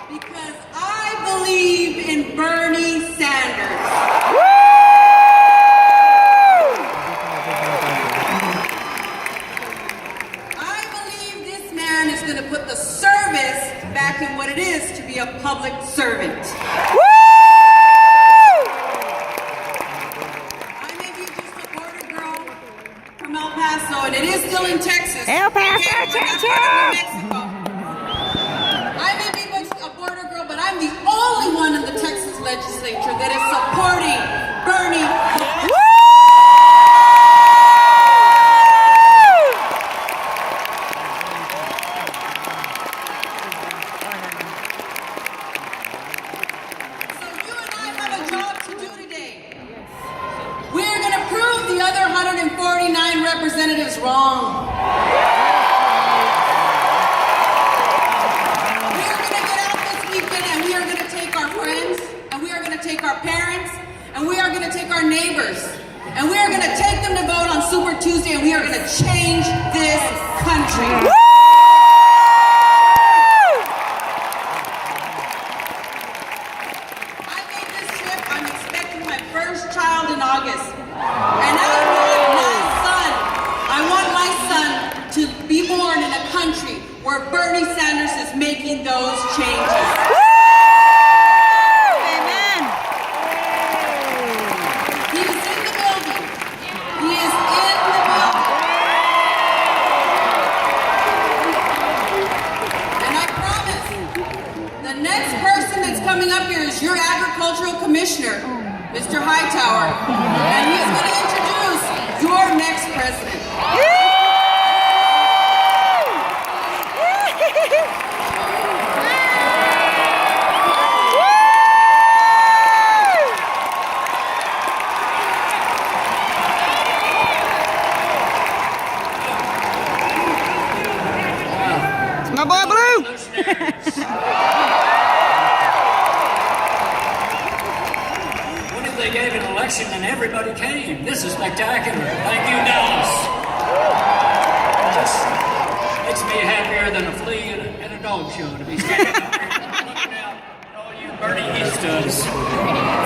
because I believe in Bernie Sanders. I believe this man is going to put the service back in what it is to be a public servant. I may be just a border girl from El Paso, and it is still in Texas. El Paso, Texas! I may be a border girl, but I'm the only one in the Texas legislature that is supporting Bernie. So you and I have a job to do today. We're going to prove the other 149 representatives wrong. Take our parents, and we are going to take our neighbors, and we are going to take them to vote on Super Tuesday, and we are going to change this country. I made this trip. I'm expecting my first child in August, and I want my son to be born in a country where Bernie Sanders is making those changes. Coming up here is your agricultural commissioner, Mr. Hightower, and he's going to introduce your next president. It's my boy Blue. They gave an election and everybody came. This is spectacular. Thank you, Dallas. Just makes me happier than a flea at a dog show to be standing up here looking out at all you Bernieistas.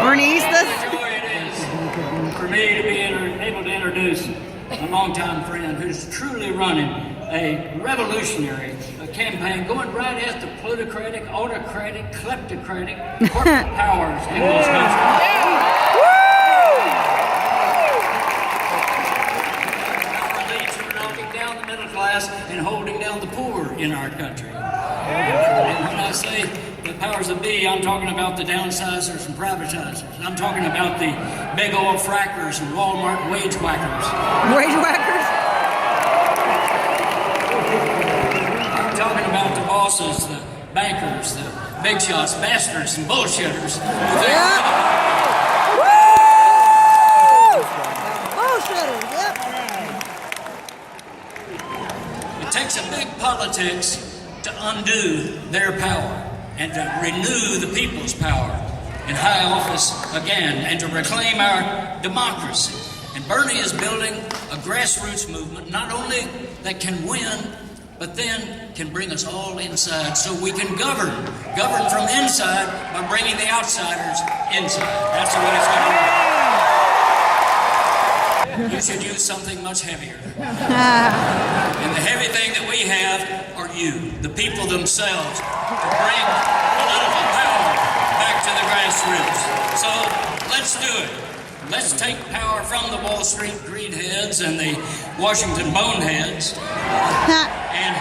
Bernieistas? What a joy it is for me to be able to introduce a longtime friend who's truly running a revolutionary campaign going right at the plutocratic, autocratic, kleptocratic corporate powers in this country. And holding down the poor in our country. And when I say the powers that be, I'm talking about the downsizers and privatizers. I'm talking about the big old frackers and Walmart wage whackers. Wage whackers? I'm talking about the bosses, the bankers, the big shots, bastards, and bullshitters. Yeah. Bullshitters, yep. It takes a big politics to undo their power and to renew the people's power in high office again and to reclaim our democracy. And Bernie is building a grassroots movement not only that can win, but then can bring us all inside so we can govern from inside by bringing the outsiders inside. That's the way it's going to work. You should use something much heavier. And the heavy thing that we have are you, the people themselves, to bring political power back to the grassroots. So let's do it. Let's take power from the Wall Street greedheads and the Washington boneheads and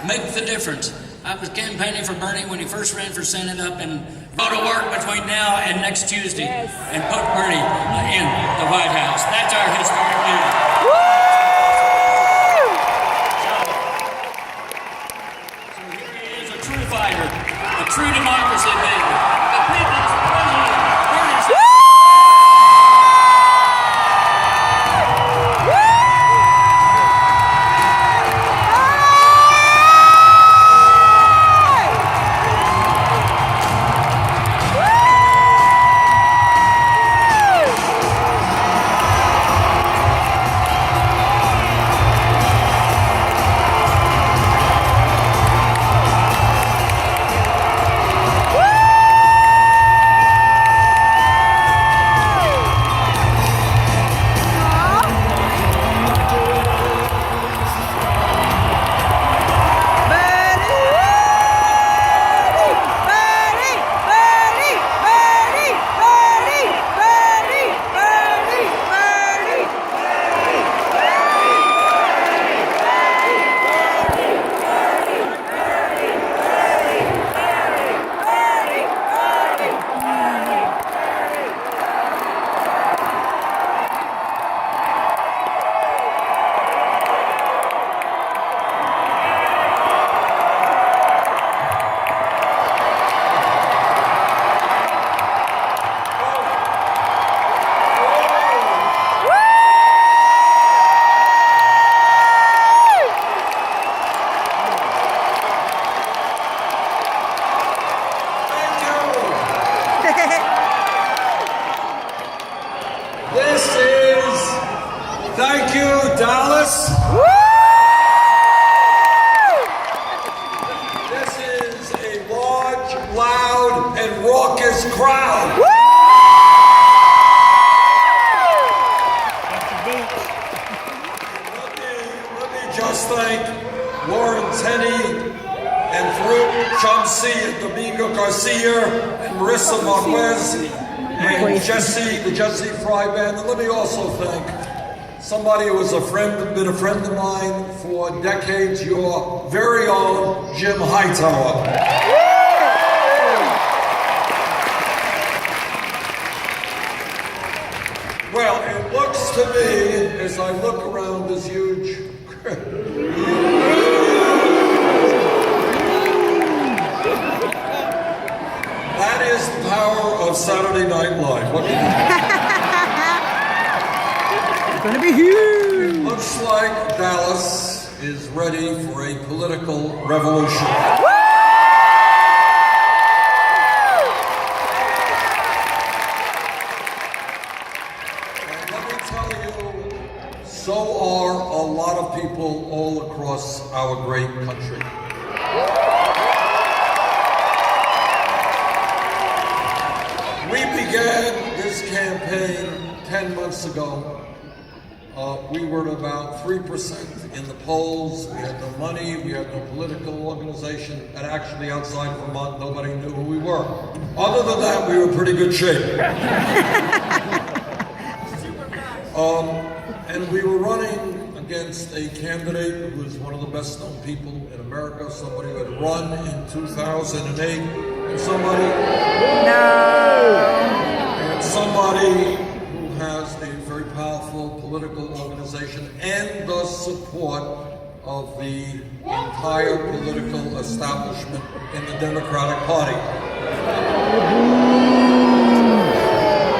make the difference. I was campaigning for Bernie when he first ran for Senate up and go to work between now and next Tuesday and put Bernie in the White House. That's our historic duty. So here he is, a true fighter, a true democracy builder, the people's president, Bernie Sanders. loud, and raucous crowd. Let me just thank Lauren Tenney and Farouk Shamsi and Domingo Garcia and Marissa Marquez and the Jesse Fry Band. And let me also thank somebody who was been a friend of mine for decades, your very own Jim Hightower. Well, it looks to me, as I look around this huge that is the power of Saturday Night Live. What It's going to be huge. It looks like Dallas is ready for a political revolution. And let me tell you, so are a lot of people all across our great country. We began this campaign 10 months ago. We were at about 3% in the polls. We had no money. We had no political organization. And actually, outside Vermont, nobody knew who we were. Other than that, we were in pretty good shape. And we were running against a candidate who was one of the best known people in America, somebody who had run in 2008, and somebody who has a very powerful political organization and the support of the entire political establishment in the Democratic Party.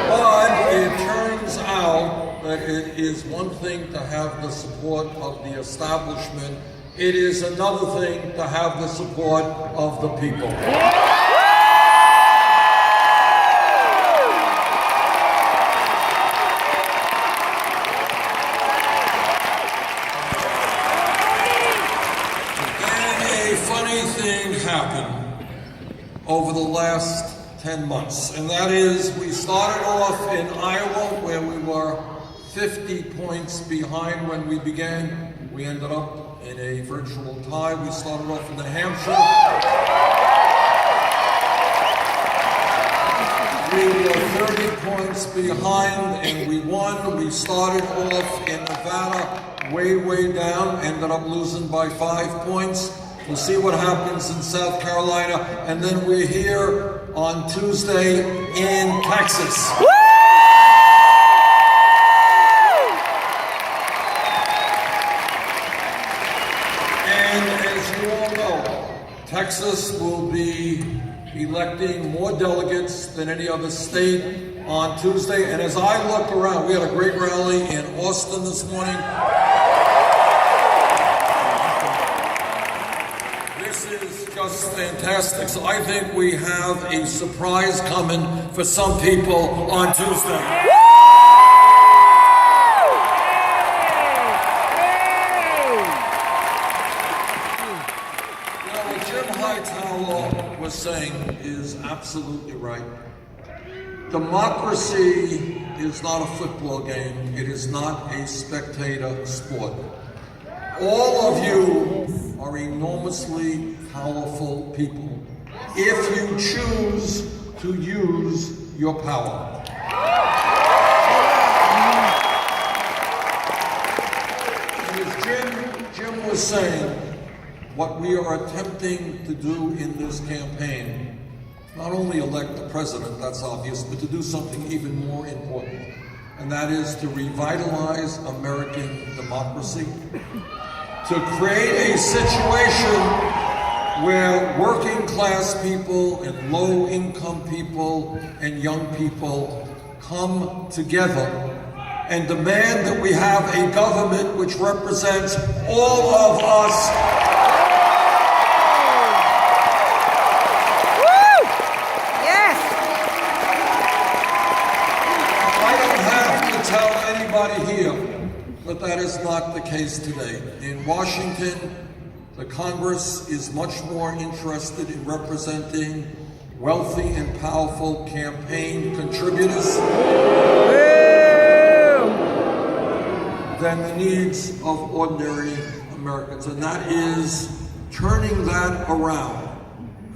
But it turns out that it is one thing to have the support of the establishment. It is another thing to have the support of the people. Happened over the last 10 months, and that is we started off in Iowa where we were 50 points behind when we began. We ended up in a virtual tie. We started off in New Hampshire. We were 30 points behind and we won. We started off in Nevada way down, ended up losing by 5 points. We'll see what happens in South Carolina, and then we're here on Tuesday in Texas. And as you all know, Texas will be electing more delegates than any other state on Tuesday. And as I look around, we had a great rally in Austin this morning. This is just fantastic. So I think we have a surprise coming for some people on Tuesday. Now, what Jim Hightower was saying is absolutely right. Democracy is not a football game. It is not a spectator sport. All of you are enormously powerful people if you choose to use your power. And as Jim was saying, what we are attempting to do in this campaign, not only elect the president, that's obvious, but to do something even more important, and that is to revitalize American democracy, to create a situation where working class people and low income people and young people come together and demand that we have a government which represents all of us. Woo! Yes! I don't have to tell anybody here but that is not the case today. In Washington, the Congress is much more interested in representing wealthy and powerful campaign contributors than the needs of ordinary Americans. And that is turning that around,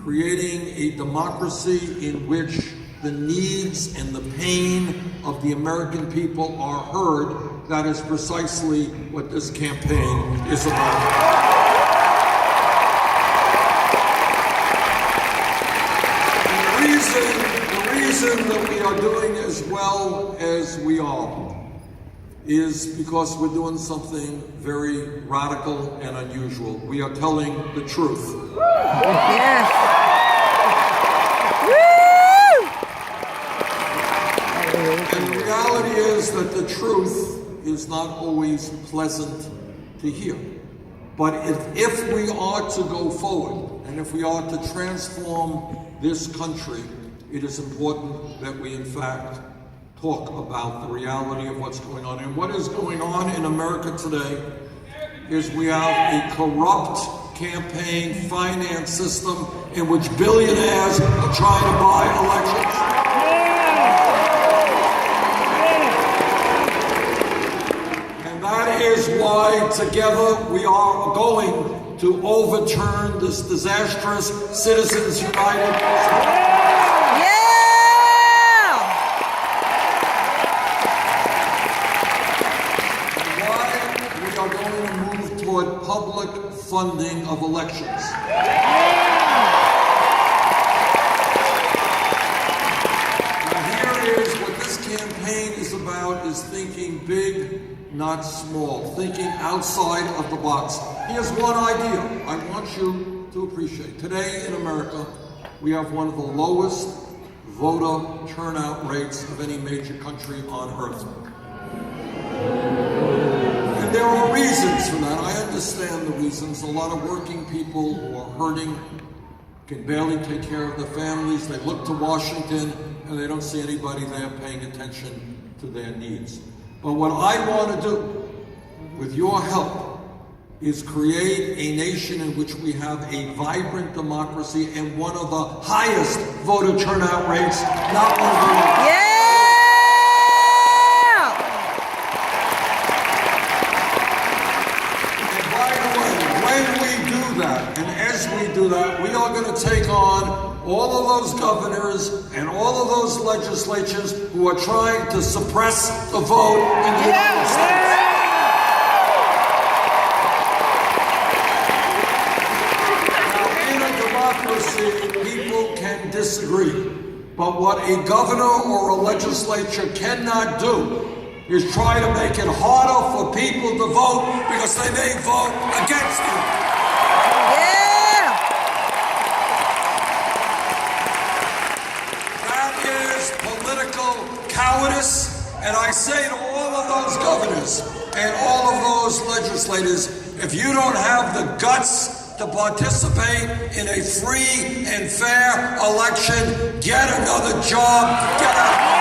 creating a democracy in which the needs and the pain of the American people are heard. That is precisely what this campaign is about. The reason that we are doing as well as we are is because we're doing something very radical and unusual. We are telling the truth. Yes. And the reality is that the truth is not always pleasant to hear. But if we are to go forward, and if we are to transform this country, it is important that we, in fact, talk about the reality of what's going on. And what is going on in America today is we have a corrupt campaign finance system in which billionaires are trying to buy elections. And that is why together we are going to overturn this disastrous Citizens United. Public funding of elections. Now here is what this campaign is about, is thinking big, not small, thinking outside of the box. Here's one idea I want you to appreciate. Today in America, we have one of the lowest voter turnout rates of any major country on earth. There are reasons for that. I understand the reasons. A lot of working people who are hurting can barely take care of their families. They look to Washington and they don't see anybody there paying attention to their needs. But what I want to do, with your help, is create a nation in which we have a vibrant democracy and one of the highest voter turnout rates, not one of the lowest. Yeah! And as we do that, we are going to take on all of those governors and all of those legislatures who are trying to suppress the vote in the United States. Now, in a democracy, people can disagree. But what a governor or a legislature cannot do is try to make it harder for people to vote because they may vote against you. Cowardice, and I say to all of those governors and all of those legislators, if you don't have the guts to participate in a free and fair election, get another job, get out.